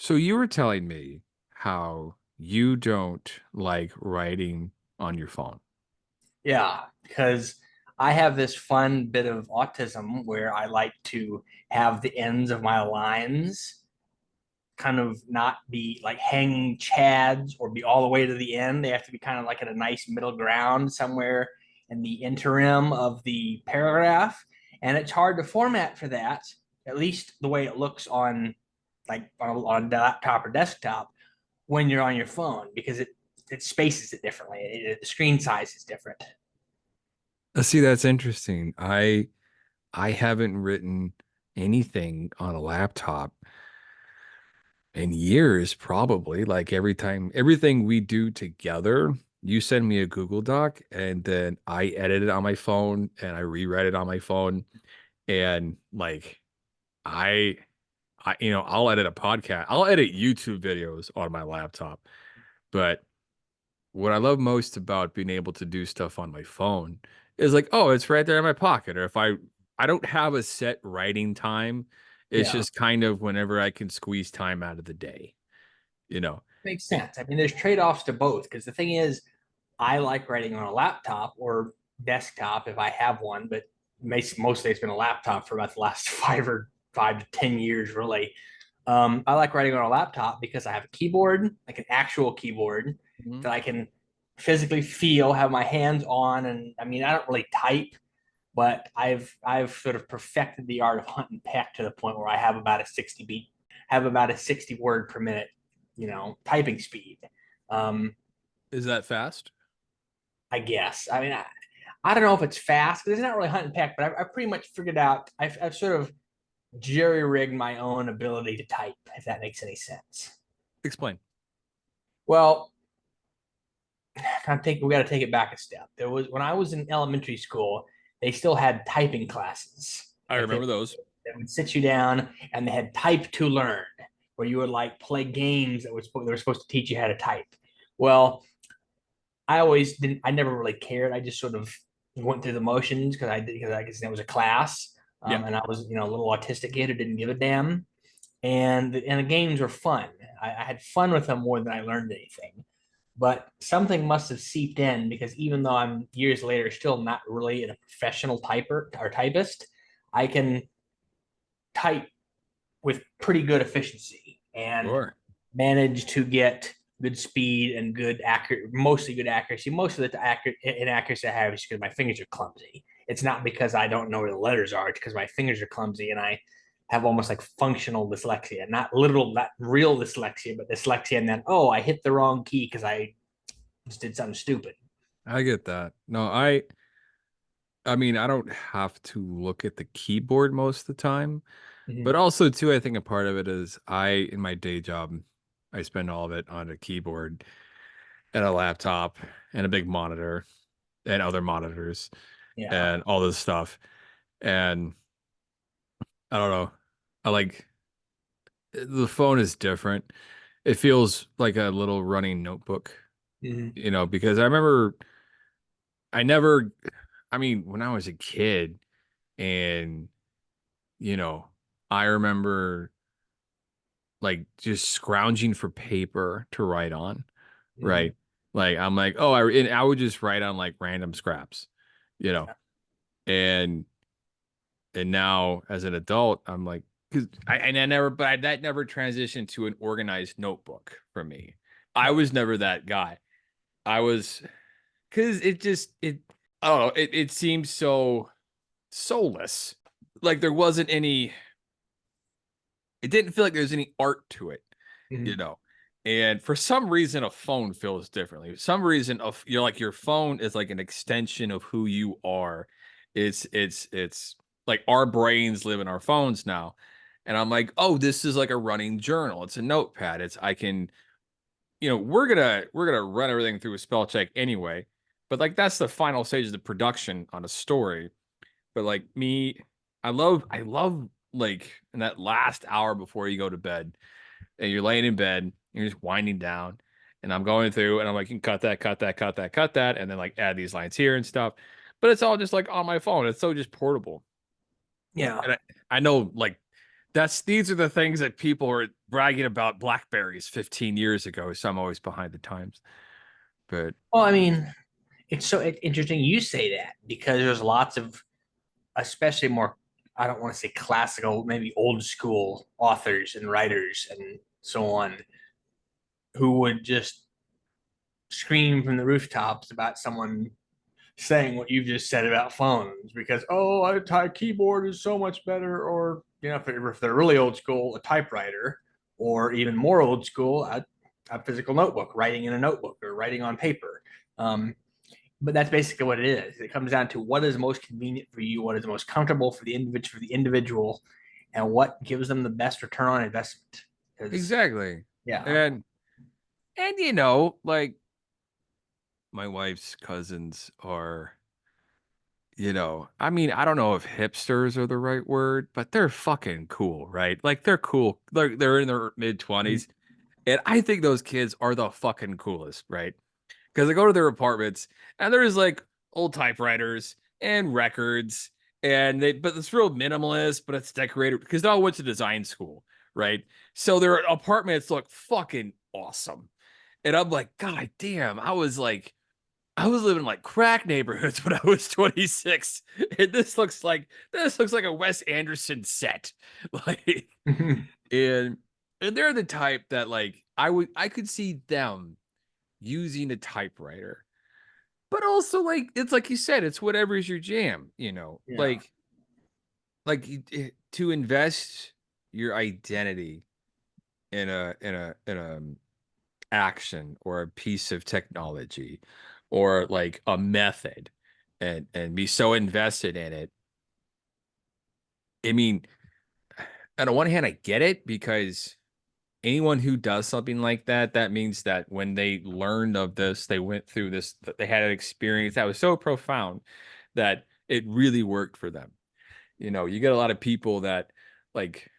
So you were telling me how you don't like writing on your phone. Yeah, because I have this fun bit of autism where I like to have the ends of my lines kind of not be like hanging chads or be all the way to the end. They have to be kind of like at a nice middle ground somewhere in the interim of the paragraph. And it's hard to format for that, at least the way it looks on on laptop or desktop when you're on your phone because it spaces it differently. The screen size is different. See, that's interesting. I haven't written anything on a laptop in years, probably. Like every time, everything we do together, you send me a Google Doc and then I edit it on my phone and I rewrite it on my phone. And like I I'll edit a podcast. I'll edit YouTube videos on my laptop. But what I love most about being able to do stuff on my phone is like, oh, it's right there in my pocket. Or if I don't have a set writing time. It's Yeah. just kind of whenever I can squeeze time out of the day, you know. Makes sense. I mean, there's trade-offs to both because the thing is, I like writing on a laptop or desktop if I have one, but mostly it's been a laptop for about the last 5 to 10 years, really. I like writing on a laptop because I have a keyboard, like an actual keyboard Mhm. that I can physically feel, have my hands on, and I mean, I don't really type, but I've sort of perfected the art of hunt and peck to the point where I have about a 60 word per minute, typing speed. Um, Is that fast? I guess. I mean, I don't know if it's fast because it's not really hunt and peck, but I've pretty much figured out. I've sort of jerry rigged my own ability to type, if that makes any sense. Explain. Well, we got to take it back a step. There was when I was in elementary school, they still had typing classes. I Like remember those. they would sit you down and they had type to learn, where you would like play games they were supposed to teach you how to type. Well, I always didn't. I never really cared. I just sort of went through the motions because I guess it was a class, Yeah. and I was a little autistic kid who didn't give a damn. And the games were fun. I had fun with them more than I learned anything. But something must have seeped in because even though I'm years later still not really a professional typer or typist, I can type with pretty good efficiency and Sure. manage to get good speed and good accurate, mostly good accuracy. Most of the inaccuracy I have is because my fingers are clumsy. It's not because I don't know where the letters are. It's because my fingers are clumsy and I have almost like functional dyslexia, not real dyslexia, but dyslexia. And then, oh, I hit the wrong key because I just did something stupid. I get that. No, I mean, I don't have to look at the keyboard most of the time, but Mm-hmm. also too, I think a part of it is in my day job, I spend all of it on a keyboard and a laptop and a big monitor and other monitors Yeah. and all this stuff. And I don't know. I like the phone is different. It feels like a little running notebook, Mm-hmm. because I remember I never, I mean, when I was a kid and, you know, I remember like just scrounging for paper to write on, Mm-hmm. right? Like I'm like, oh, and I would just write on like random scraps, you know, Yeah. and now as an adult, I'm like, because that never transitioned to an organized notebook for me. I Right. was never that guy. I was, because I don't know, it seems so soulless. Like there wasn't any, it didn't feel like there was any art to it, you Mm-hmm. know. And for some reason, a phone feels differently. For some reason, of you're like your phone is like an extension of who you are. It's like our brains live in our phones now, and I'm like, oh, this is like a running journal. It's a notepad. It's I can, we're gonna run everything through a spell check anyway, but like that's the final stage of the production on a story. But like me, I love like in that last hour before you go to bed and you're laying in bed, and you're just winding down, and I'm going through and I'm like, you can cut that, cut that, cut that, cut that, and then like add these lines here and stuff. But it's all just like on my phone. It's so just portable. Yeah. And I know like That's these are the things that people were bragging about Blackberries 15 years ago. So I'm always behind the times. But Well, I mean, it's so interesting you say that because there's lots of, especially more, I don't want to say classical, maybe old school authors and writers and so on, who would just scream from the rooftops about someone saying what you've just said about phones because, oh, a keyboard is so much better, or if they're really old school, a typewriter, or even more old school, a physical notebook, writing in a notebook or writing on paper. um, but that's basically what it is. It comes down to what is most convenient for you, what is most comfortable for the individual, and what gives them the best return on investment. Because exactly. yeah. And like my wife's cousins are, I mean, I don't know if hipsters are the right word, but they're fucking cool, right? Like they're cool. They're in their mid 20s. And I think those kids are the fucking coolest, right? Because I go to their apartments and there's like old typewriters and records, but it's real minimalist, but it's decorated because they all went to design school, right? So their apartments look fucking awesome. And I'm like, God damn, I was living in like crack neighborhoods when I was 26. And this looks like a Wes Anderson set. Like and and they're the type that like I could see them using a typewriter. But also like it's like you said, it's whatever is your jam, Yeah. to invest your identity in a action or a piece of technology or like a method and be so invested in it. I mean, on the one hand, I get it because anyone who does something like that, that means that when they learned of this, they went through this, they had an experience that was so profound that it really worked for them. You get a lot of people that like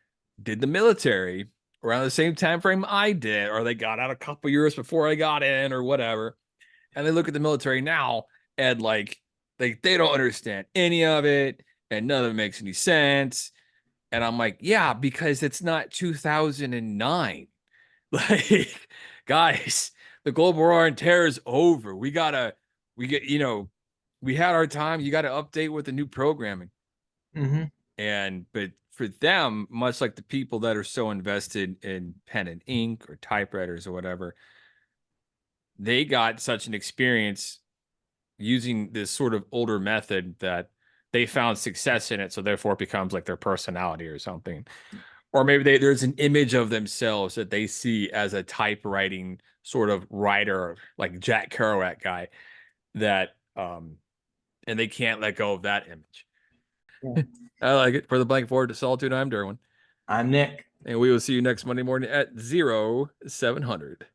did the military around the same time frame I did, or they got out a couple years before I got in, or whatever. And they look at the military now and like they don't understand any of it, and none of it makes any sense. And I'm like, yeah, because it's not 2009. Like, guys, the global war on terror is over. We get, we had our time. You got to update with the new programming. Hmm. But for them, much like the people that are so invested in pen and ink or typewriters or whatever, they got such an experience using this sort of older method that they found success in it. So therefore it becomes like their personality or something. Or maybe there's an image of themselves that they see as a typewriting sort of writer, like Jack Kerouac guy, that and they can't let go of that image. Yeah. I like it. For the blank forward to solitude, I'm Derwin. I'm Nick. And we will see you next Monday morning at 0700.